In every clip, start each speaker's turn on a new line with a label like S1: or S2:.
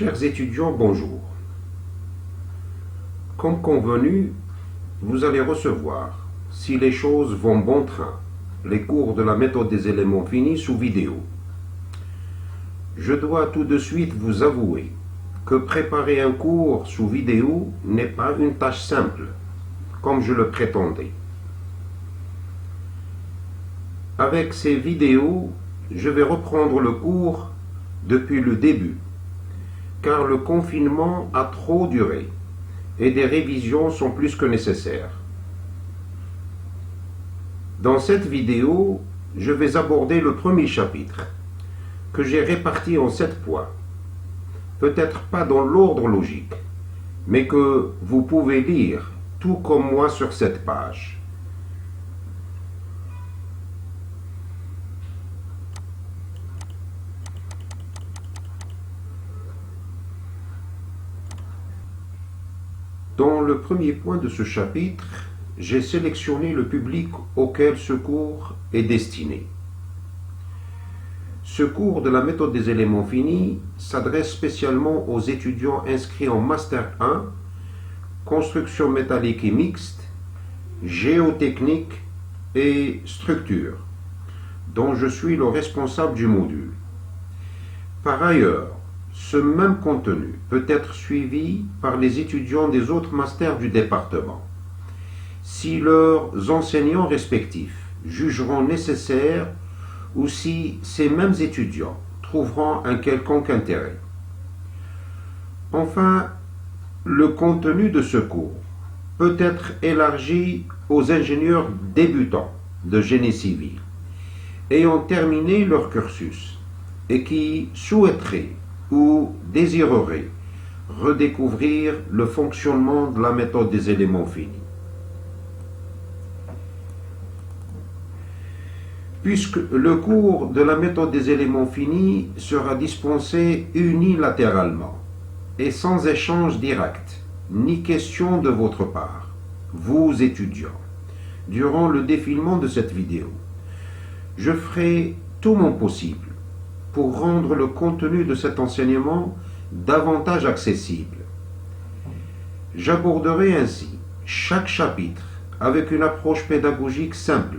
S1: Chers étudiants, bonjour. Comme convenu, vous allez recevoir, si les choses vont bon train, les cours de la méthode des éléments finis sous vidéo. Je dois tout de suite vous avouer que préparer un cours sous vidéo n'est pas une tâche simple, comme je le prétendais. Avec ces vidéos, je vais reprendre le cours depuis le début, car le confinement a trop duré et des révisions sont plus que nécessaires. Dans cette vidéo, je vais aborder le premier chapitre, que j'ai réparti en 7 points, peut-être pas dans l'ordre logique, mais que vous pouvez lire tout comme moi sur cette page. Dans le premier point de ce chapitre, j'ai sélectionné le public auquel ce cours est destiné. Ce cours de la méthode des éléments finis s'adresse spécialement aux étudiants inscrits en Master 1, Construction métallique et mixte, Géotechnique et Structure, dont je suis le responsable du module. Par ailleurs, ce même contenu peut être suivi par les étudiants des autres masters du département, si leurs enseignants respectifs jugeront nécessaire ou si ces mêmes étudiants trouveront un quelconque intérêt. Enfin, le contenu de ce cours peut être élargi aux ingénieurs débutants de génie civil, ayant terminé leur cursus et qui souhaiteraient ou désireraient redécouvrir le fonctionnement de la méthode des éléments finis. Puisque le cours de la méthode des éléments finis sera dispensé unilatéralement et sans échange direct, ni question de votre part, vous étudiants, durant le défilement de cette vidéo, je ferai tout mon possible pour rendre le contenu de cet enseignement davantage accessible. J'aborderai ainsi chaque chapitre avec une approche pédagogique simple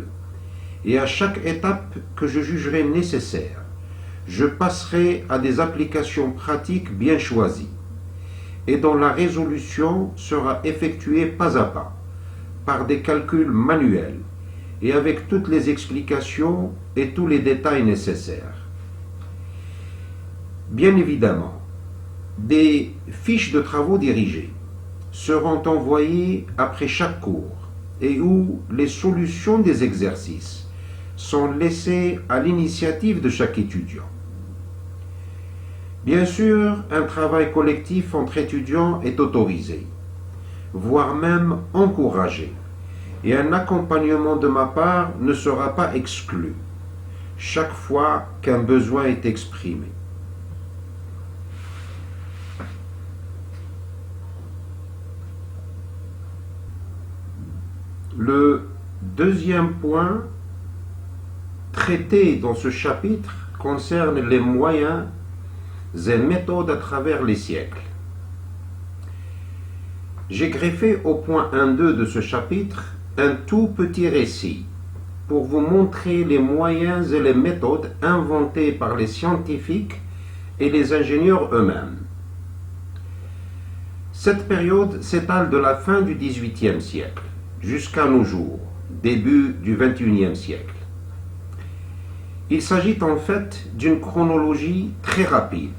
S1: et à chaque étape que je jugerai nécessaire, je passerai à des applications pratiques bien choisies et dont la résolution sera effectuée pas à pas par des calculs manuels et avec toutes les explications et tous les détails nécessaires. Bien évidemment, des fiches de travaux dirigés seront envoyées après chaque cours et où les solutions des exercices sont laissées à l'initiative de chaque étudiant. Bien sûr, un travail collectif entre étudiants est autorisé, voire même encouragé, et un accompagnement de ma part ne sera pas exclu, chaque fois qu'un besoin est exprimé. Le deuxième point traité dans ce chapitre concerne les moyens et méthodes à travers les siècles. J'ai greffé au point 1.2 de ce chapitre un tout petit récit pour vous montrer les moyens et les méthodes inventés par les scientifiques et les ingénieurs eux-mêmes. Cette période s'étale de la fin du XVIIIe siècle jusqu'à nos jours, début du XXIe siècle. Il s'agit en fait d'une chronologie très rapide,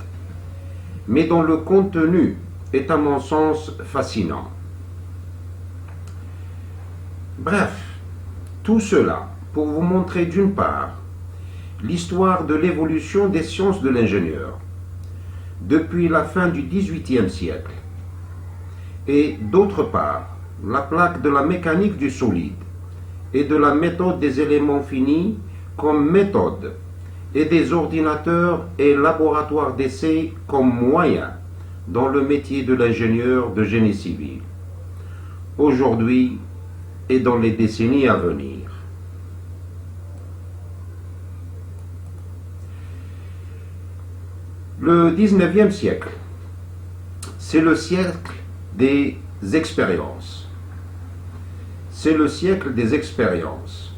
S1: mais dont le contenu est à mon sens fascinant. Bref, tout cela pour vous montrer d'une part l'histoire de l'évolution des sciences de l'ingénieur depuis la fin du XVIIIe siècle et d'autre part la plaque de la mécanique du solide et de la méthode des éléments finis comme méthode et des ordinateurs et laboratoires d'essai comme moyen dans le métier de l'ingénieur de génie civil, aujourd'hui et dans les décennies à venir. Le XIXe siècle C'est le siècle des expériences. C'est le siècle des expériences.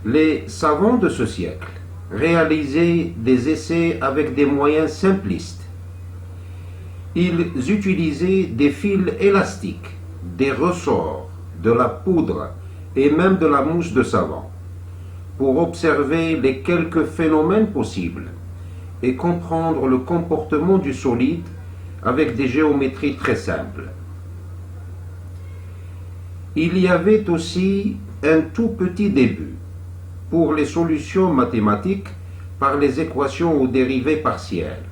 S1: Les savants de ce siècle réalisaient des essais avec des moyens simplistes. Ils utilisaient des fils élastiques, des ressorts, de la poudre et même de la mousse de savon pour observer les quelques phénomènes possibles et comprendre le comportement du solide avec des géométries très simples. Il y avait aussi un tout petit début pour les solutions mathématiques par les équations aux dérivées partielles.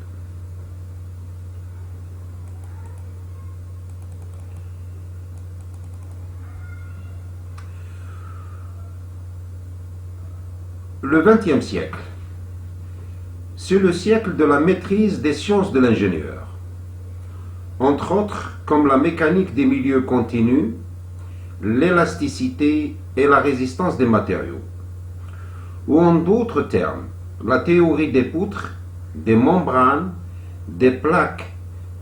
S1: Le XXe siècle, c'est le siècle de la maîtrise des sciences de l'ingénieur, entre autres comme la mécanique des milieux continus, l'élasticité et la résistance des matériaux, ou en d'autres termes, la théorie des poutres, des membranes, des plaques,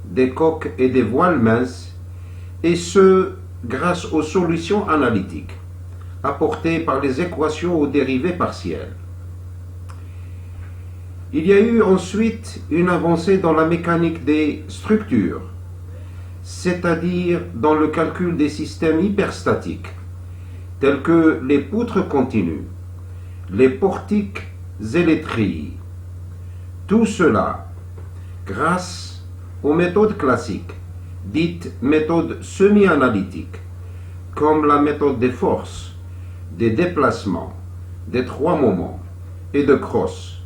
S1: des coques et des voiles minces, et ce, grâce aux solutions analytiques apportées par les équations aux dérivées partielles. Il y a eu ensuite une avancée dans la mécanique des structures, c'est-à-dire dans le calcul des systèmes hyperstatiques, tels que les poutres continues, les portiques et les trilles. Tout cela grâce aux méthodes classiques, dites méthodes semi-analytiques, comme la méthode des forces, des déplacements, des trois moments et de Cross,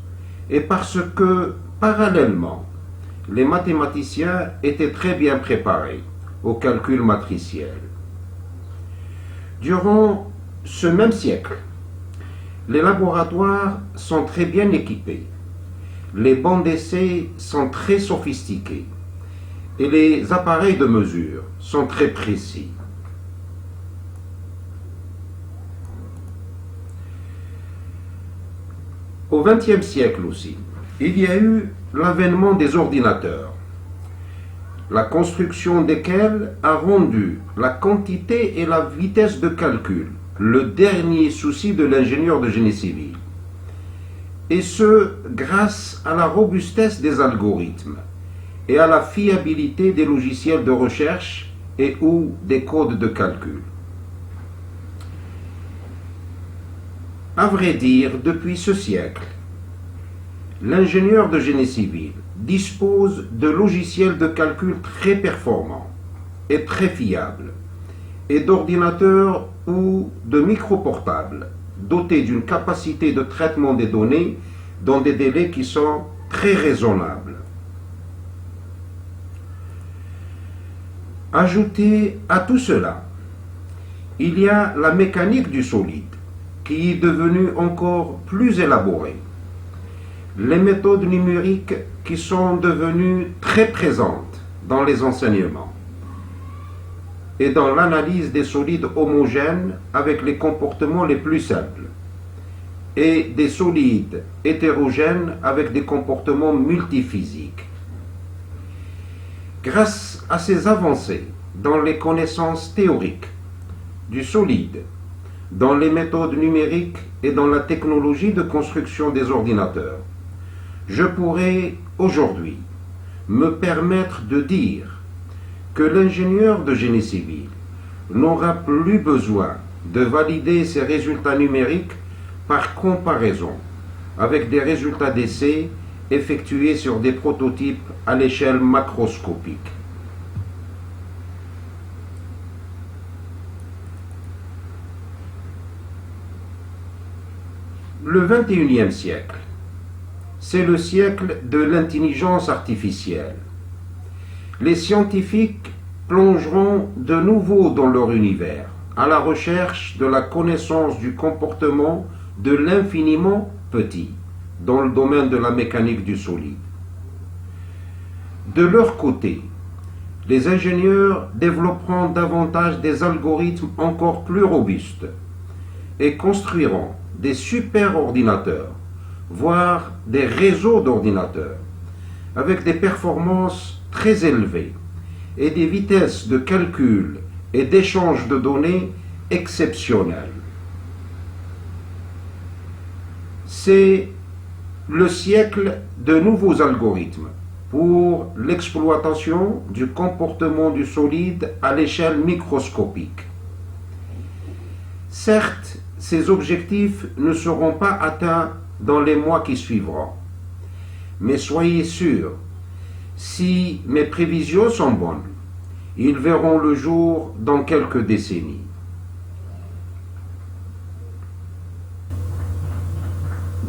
S1: et parce que, parallèlement, les mathématiciens étaient très bien préparés au calcul matriciel. Durant ce même siècle, les laboratoires sont très bien équipés, les bancs d'essai sont très sophistiqués et les appareils de mesure sont très précis. Au XXe siècle aussi, il y a eu l'avènement des ordinateurs, la construction desquels a rendu la quantité et la vitesse de calcul le dernier souci de l'ingénieur de génie civil, et ce grâce à la robustesse des algorithmes et à la fiabilité des logiciels de recherche et ou des codes de calcul. À vrai dire, depuis ce siècle, l'ingénieur de génie civil dispose de logiciels de calcul très performants et très fiables, et d'ordinateurs ou de microportables dotés d'une capacité de traitement des données dans des délais qui sont très raisonnables. Ajouté à tout cela, il y a la mécanique du solide, qui est devenue encore plus élaborée. Les méthodes numériques qui sont devenues très présentes dans les enseignements et dans l'analyse des solides homogènes avec les comportements les plus simples et des solides hétérogènes avec des comportements multiphysiques. Grâce à ces avancées dans les connaissances théoriques du solide, dans les méthodes numériques et dans la technologie de construction des ordinateurs, je pourrais aujourd'hui me permettre de dire que l'ingénieur de génie civil n'aura plus besoin de valider ses résultats numériques par comparaison avec des résultats d'essai effectués sur des prototypes à l'échelle macroscopique. Le XXIe siècle, c'est le siècle de l'intelligence artificielle. Les scientifiques plongeront de nouveau dans leur univers, à la recherche de la connaissance du comportement de l'infiniment petit, dans le domaine de la mécanique du solide. De leur côté, les ingénieurs développeront davantage des algorithmes encore plus robustes et construiront des superordinateurs, voire des réseaux d'ordinateurs, avec des performances très élevées et des vitesses de calcul et d'échange de données exceptionnelles. C'est le siècle de nouveaux algorithmes pour l'exploitation du comportement du solide à l'échelle microscopique. Certes, ces objectifs ne seront pas atteints dans les mois qui suivront, mais soyez sûrs, si mes prévisions sont bonnes, ils verront le jour dans quelques décennies.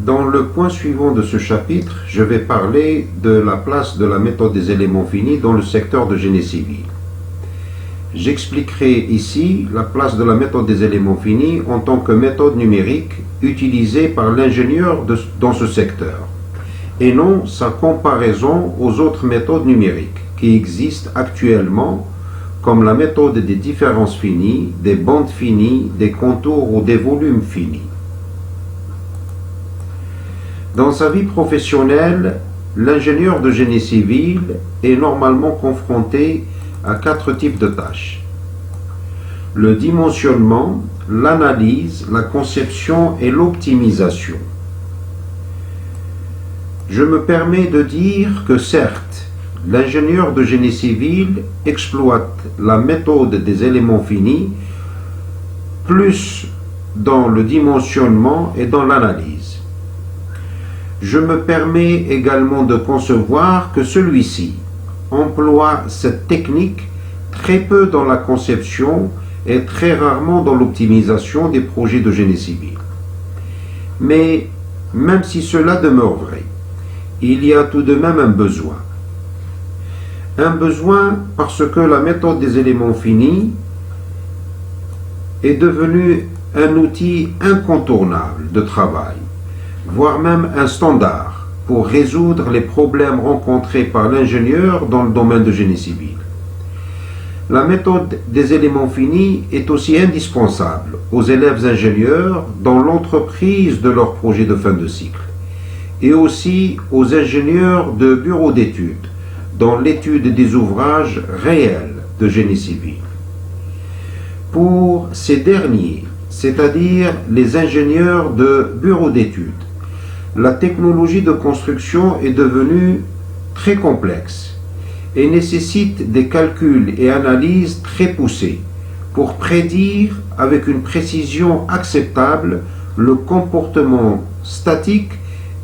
S1: Dans le point suivant de ce chapitre, je vais parler de la place de la méthode des éléments finis dans le secteur de génie civil. J'expliquerai ici la place de la méthode des éléments finis en tant que méthode numérique utilisée par l'ingénieur dans ce secteur, et non sa comparaison aux autres méthodes numériques qui existent actuellement, comme la méthode des différences finies, des bandes finies, des contours ou des volumes finis. Dans sa vie professionnelle, l'ingénieur de génie civil est normalement confronté à 4 types de tâches: le dimensionnement, l'analyse, la conception et l'optimisation. Je me permets de dire que certes, l'ingénieur de génie civil exploite la méthode des éléments finis plus dans le dimensionnement et dans l'analyse. Je me permets également de concevoir que celui-ci emploie cette technique très peu dans la conception et très rarement dans l'optimisation des projets de génie civil. Mais même si cela demeure vrai, il y a tout de même un besoin. Un besoin parce que la méthode des éléments finis est devenue un outil incontournable de travail, voire même un standard pour résoudre les problèmes rencontrés par l'ingénieur dans le domaine de génie civil. La méthode des éléments finis est aussi indispensable aux élèves ingénieurs dans l'entreprise de leur projet de fin de cycle, et aussi aux ingénieurs de bureaux d'études dans l'étude des ouvrages réels de génie civil. Pour ces derniers, c'est-à-dire les ingénieurs de bureaux d'études, la technologie de construction est devenue très complexe et nécessite des calculs et analyses très poussés pour prédire avec une précision acceptable le comportement statique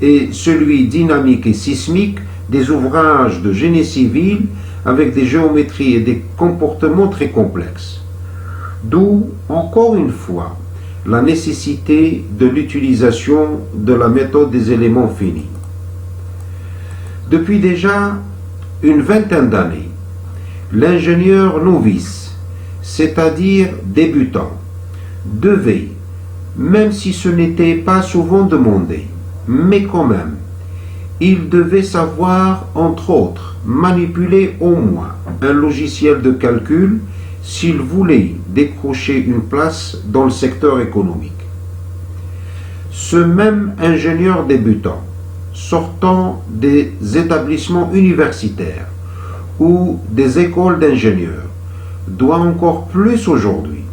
S1: et celui dynamique et sismique des ouvrages de génie civil avec des géométries et des comportements très complexes. D'où, encore une fois, la nécessité de l'utilisation de la méthode des éléments finis. Depuis déjà une vingtaine d'années, l'ingénieur novice, c'est-à-dire débutant, devait, même si ce n'était pas souvent demandé, mais quand même, il devait savoir, entre autres, manipuler au moins un logiciel de calcul s'il voulait décrocher une place dans le secteur économique. Ce même ingénieur débutant, sortant des établissements universitaires ou des écoles d'ingénieurs, doit encore plus aujourd'hui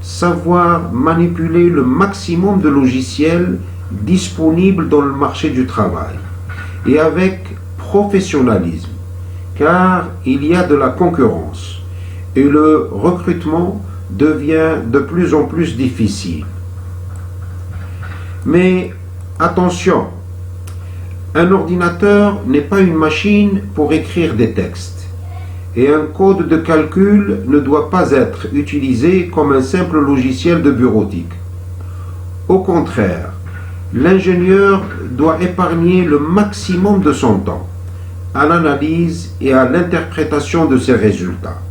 S1: savoir manipuler le maximum de logiciels disponibles dans le marché du travail, et avec professionnalisme, car il y a de la concurrence et le recrutement devient de plus en plus difficile. Mais attention, un ordinateur n'est pas une machine pour écrire des textes, et un code de calcul ne doit pas être utilisé comme un simple logiciel de bureautique. Au contraire, l'ingénieur doit épargner le maximum de son temps à l'analyse et à l'interprétation de ses résultats.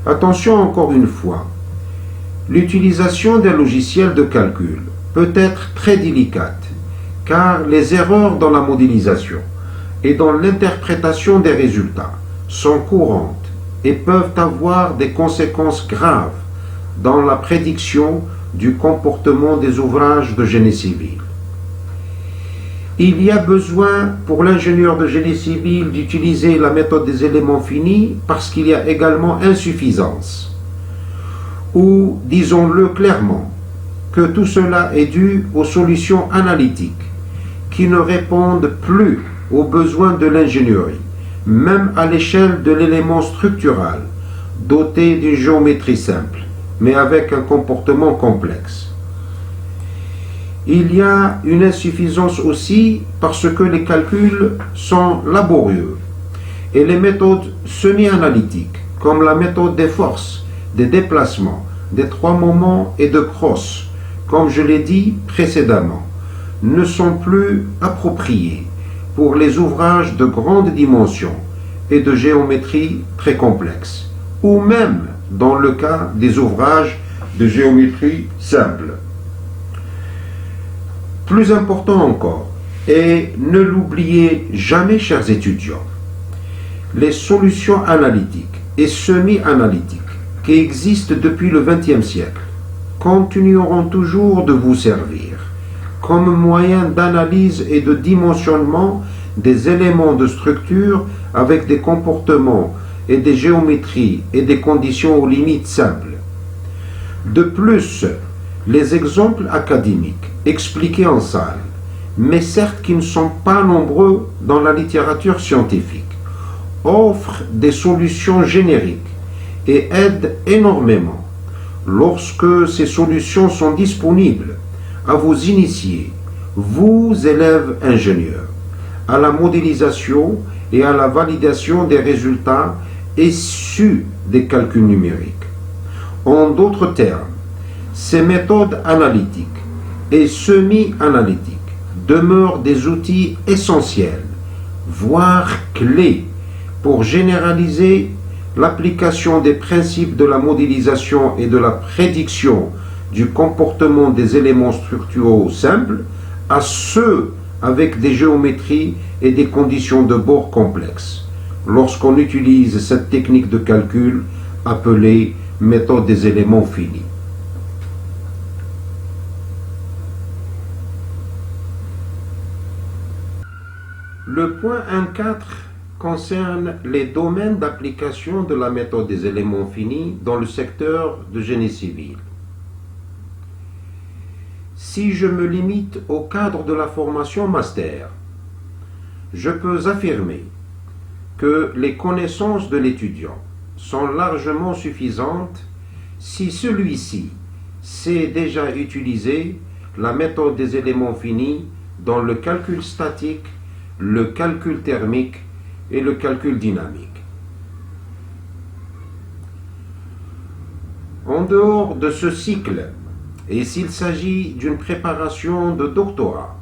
S1: Attention encore une fois, l'utilisation des logiciels de calcul peut être très délicate, car les erreurs dans la modélisation et dans l'interprétation des résultats sont courantes et peuvent avoir des conséquences graves dans la prédiction du comportement des ouvrages de génie civil. Il y a besoin pour l'ingénieur de génie civil d'utiliser la méthode des éléments finis parce qu'il y a également insuffisance. Ou, disons-le clairement, que tout cela est dû aux solutions analytiques qui ne répondent plus aux besoins de l'ingénierie, même à l'échelle de l'élément structural, doté d'une géométrie simple, mais avec un comportement complexe. Il y a une insuffisance aussi parce que les calculs sont laborieux et les méthodes semi-analytiques, comme la méthode des forces, des déplacements, des trois moments et de cross, comme je l'ai dit précédemment, ne sont plus appropriées pour les ouvrages de grande dimension et de géométrie très complexe, ou même dans le cas des ouvrages de géométrie simple. Plus important encore, et ne l'oubliez jamais, chers étudiants, les solutions analytiques et semi-analytiques qui existent depuis le XXe siècle continueront toujours de vous servir comme moyen d'analyse et de dimensionnement des éléments de structure avec des comportements et des géométries et des conditions aux limites simples. De plus, les exemples académiques expliqués en salle, mais certes qui ne sont pas nombreux dans la littérature scientifique, offrent des solutions génériques et aident énormément lorsque ces solutions sont disponibles à vous initier, vous élèves ingénieurs, à la modélisation et à la validation des résultats issus des calculs numériques. En d'autres termes, ces méthodes analytiques et semi-analytiques demeurent des outils essentiels, voire clés, pour généraliser l'application des principes de la modélisation et de la prédiction du comportement des éléments structuraux simples à ceux avec des géométries et des conditions de bord complexes, lorsqu'on utilise cette technique de calcul appelée méthode des éléments finis. Le point 1.4 concerne les domaines d'application de la méthode des éléments finis dans le secteur de génie civil. Si je me limite au cadre de la formation master, je peux affirmer que les connaissances de l'étudiant sont largement suffisantes si celui-ci sait déjà utiliser la méthode des éléments finis dans le calcul statique, le calcul thermique et le calcul dynamique. En dehors de ce cycle, et s'il s'agit d'une préparation de doctorat,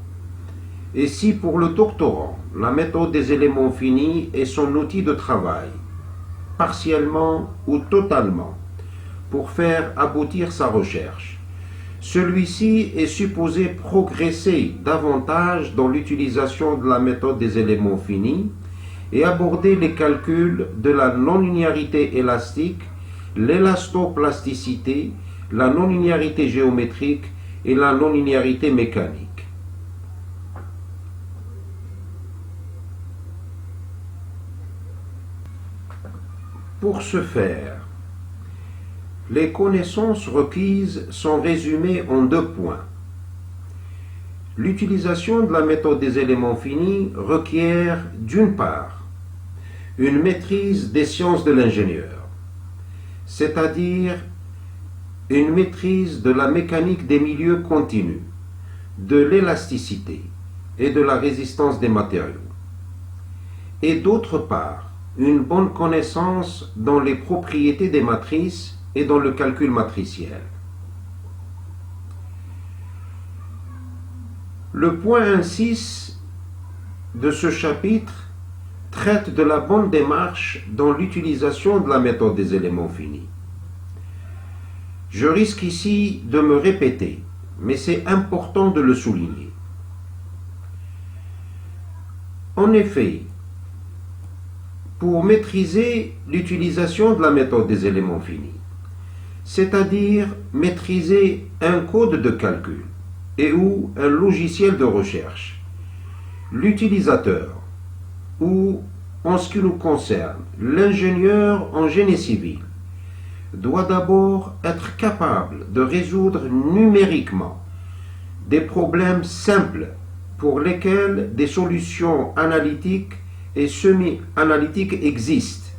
S1: et si pour le doctorant, la méthode des éléments finis est son outil de travail, partiellement ou totalement, pour faire aboutir sa recherche, celui-ci est supposé progresser davantage dans l'utilisation de la méthode des éléments finis et aborder les calculs de la non-linéarité élastique, l'élastoplasticité, la non-linéarité géométrique et la non-linéarité mécanique. Pour ce faire, les connaissances requises sont résumées en 2 points. L'utilisation de la méthode des éléments finis requiert, d'une part, une maîtrise des sciences de l'ingénieur, c'est-à-dire une maîtrise de la mécanique des milieux continus, de l'élasticité et de la résistance des matériaux, et d'autre part, une bonne connaissance dans les propriétés des matrices et dans le calcul matriciel. Le point 1.6 de ce chapitre traite de la bonne démarche dans l'utilisation de la méthode des éléments finis. Je risque ici de me répéter, mais c'est important de le souligner. En effet, pour maîtriser l'utilisation de la méthode des éléments finis, c'est-à-dire maîtriser un code de calcul et ou un logiciel de recherche, L'utilisateur, ou en ce qui nous concerne, l'ingénieur en génie civil, doit d'abord être capable de résoudre numériquement des problèmes simples pour lesquels des solutions analytiques et semi-analytiques existent.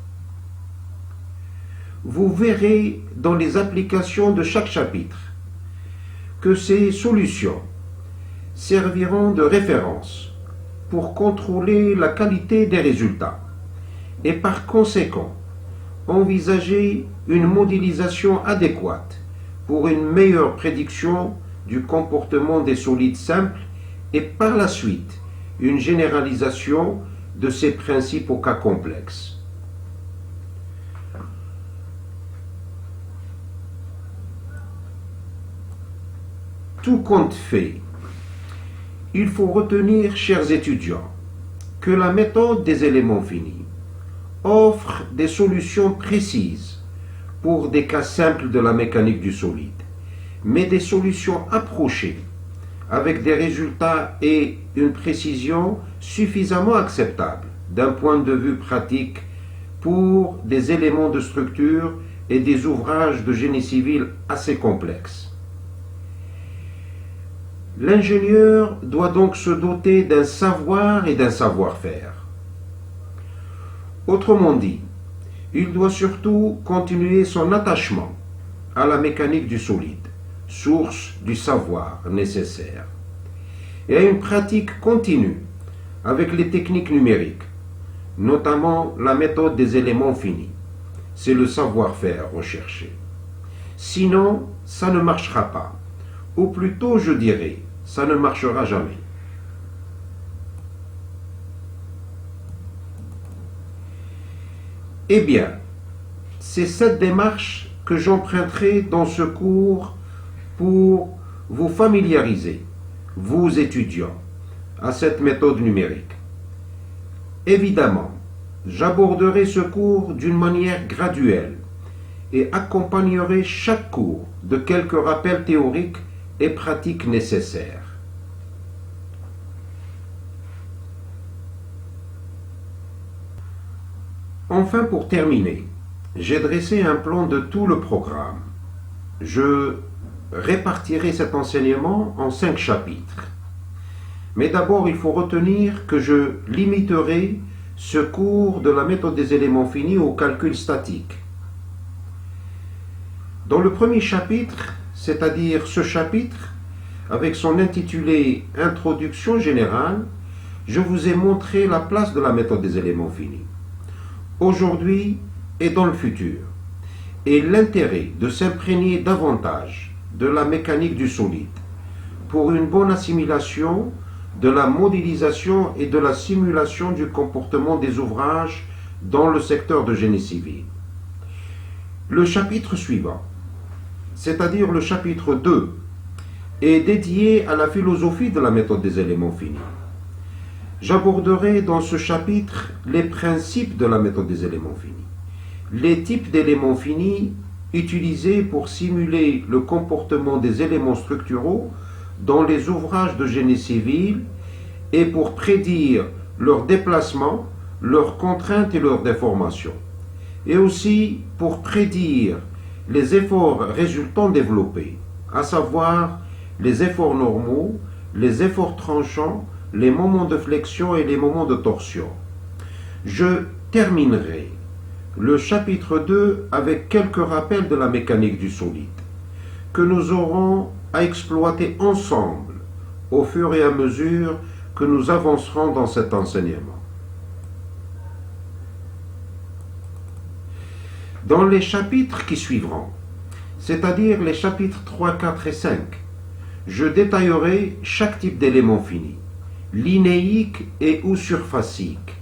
S1: Vous verrez dans les applications de chaque chapitre que ces solutions serviront de référence pour contrôler la qualité des résultats et par conséquent envisager une modélisation adéquate pour une meilleure prédiction du comportement des solides simples et par la suite une généralisation de ces principes aux cas complexes. Tout compte fait, il faut retenir, chers étudiants, que la méthode des éléments finis offre des solutions précises pour des cas simples de la mécanique du solide, mais des solutions approchées avec des résultats et une précision suffisamment acceptables d'un point de vue pratique pour des éléments de structure et des ouvrages de génie civil assez complexes. L'ingénieur doit donc se doter d'un savoir et d'un savoir-faire. Autrement dit, il doit surtout continuer son attachement à la mécanique du solide, source du savoir nécessaire, et à une pratique continue avec les techniques numériques, notamment la méthode des éléments finis. C'est le savoir-faire recherché. Sinon, ça ne marchera pas. Ou plutôt, je dirais, ça ne marchera jamais. Eh bien, c'est cette démarche que j'emprunterai dans ce cours pour vous familiariser, vous étudiants, à cette méthode numérique. Évidemment, j'aborderai ce cours d'une manière graduelle et accompagnerai chaque cours de quelques rappels théoriques et pratiques nécessaires. Enfin, pour terminer, j'ai dressé un plan de tout le programme. Je répartirai cet enseignement en 5 chapitres. Mais d'abord, il faut retenir que je limiterai ce cours de la méthode des éléments finis au calcul statique. Dans le premier chapitre, c'est-à-dire ce chapitre, avec son intitulé « Introduction générale », je vous ai montré la place de la méthode des éléments finis, aujourd'hui et dans le futur, et l'intérêt de s'imprégner davantage de la mécanique du solide pour une bonne assimilation de la modélisation et de la simulation du comportement des ouvrages dans le secteur de génie civil. Le chapitre suivant, c'est-à-dire le chapitre 2, est dédié à la philosophie de la méthode des éléments finis. J'aborderai dans ce chapitre les principes de la méthode des éléments finis, les types d'éléments finis utilisés pour simuler le comportement des éléments structuraux dans les ouvrages de génie civil et pour prédire leur déplacement, leurs contraintes et leurs déformations, et aussi pour prédire les efforts résultants développés, à savoir les efforts normaux, les efforts tranchants, les moments de flexion et les moments de torsion. Je terminerai le chapitre 2 avec quelques rappels de la mécanique du solide, que nous aurons à exploiter ensemble au fur et à mesure que nous avancerons dans cet enseignement. Dans les chapitres qui suivront, c'est-à-dire les chapitres 3, 4 et 5, je détaillerai chaque type d'élément fini, linéique et ou surfacique,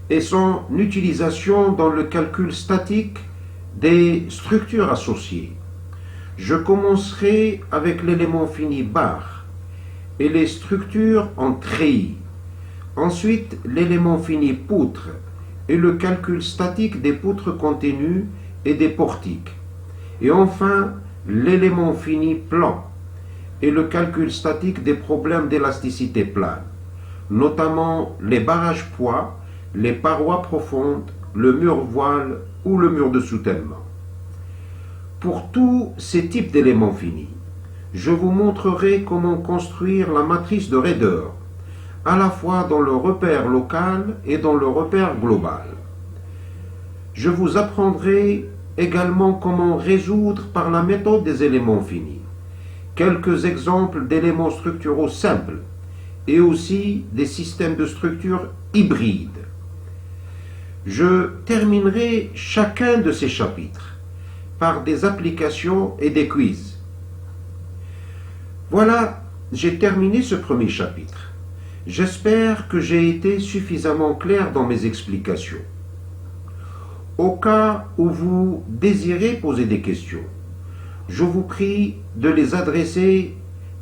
S1: et son utilisation dans le calcul statique des structures associées. Je commencerai avec l'élément fini bar et les structures en treillis. Ensuite, l'élément fini poutre et le calcul statique des poutres continues et des portiques. Et enfin, l'élément fini plan et le calcul statique des problèmes d'élasticité plane. notamment les barrages poids, les parois profondes, le mur voile ou le mur de soutènement. Pour tous ces types d'éléments finis, je vous montrerai comment construire la matrice de Rader, à la fois dans le repère local et dans le repère global. Je vous apprendrai également comment résoudre par la méthode des éléments finis quelques exemples d'éléments structuraux simples et aussi des systèmes de structure hybrides. Je terminerai chacun de ces chapitres par des applications et des quiz. Voilà, j'ai terminé ce premier chapitre. J'espère que j'ai été suffisamment clair dans mes explications. Au cas où vous désirez poser des questions, je vous prie de les adresser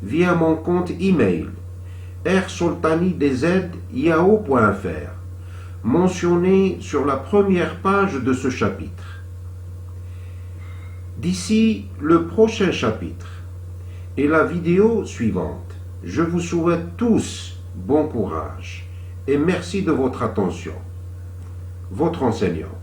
S1: via mon compte email rsoltanidz@yahoo.fr mentionné sur la première page de ce chapitre. D'ici le prochain chapitre et la vidéo suivante, je vous souhaite tous bon courage et merci de votre attention. Votre enseignant.